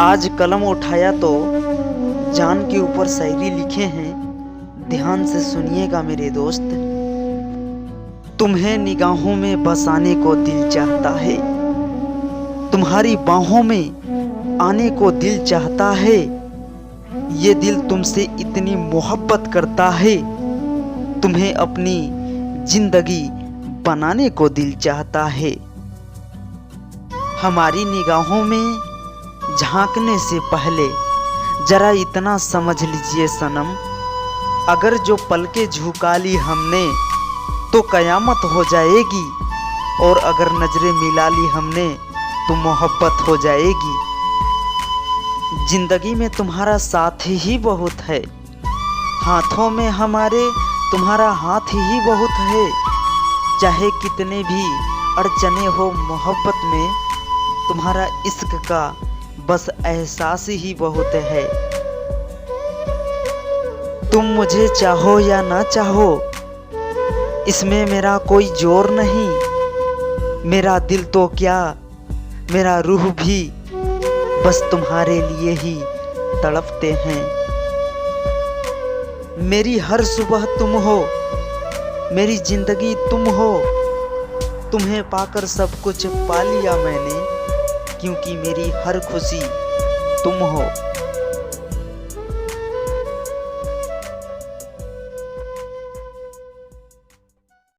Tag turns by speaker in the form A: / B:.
A: आज कलम उठाया तो जान के ऊपर शायरी लिखे हैं, ध्यान से सुनिएगा मेरे दोस्त। तुम्हें निगाहों में बसाने को दिल चाहता है, तुम्हारी बाहों में आने को दिल चाहता है। ये दिल तुमसे इतनी मोहब्बत करता है, तुम्हें अपनी जिंदगी बनाने को दिल चाहता है। हमारी निगाहों में झांकने से पहले जरा इतना समझ लीजिए सनम, अगर जो पलके झुका ली हमने तो कयामत हो जाएगी, और अगर नजरें मिला ली हमने तो मोहब्बत हो जाएगी। जिंदगी में तुम्हारा साथ ही बहुत है, हाथों में हमारे तुम्हारा हाथ ही बहुत है। चाहे कितने भी अड़चने हो मोहब्बत में, तुम्हारा इश्क का बस एहसास ही बहुत है। तुम मुझे चाहो या ना चाहो, इसमें मेरा कोई जोर नहीं। मेरा दिल तो क्या, मेरा रूह भी बस तुम्हारे लिए ही तड़पते हैं। मेरी हर सुबह तुम हो, मेरी जिंदगी तुम हो। तुम्हें पाकर सब कुछ पा लिया मैंने, क्योंकि मेरी हर खुशी तुम हो।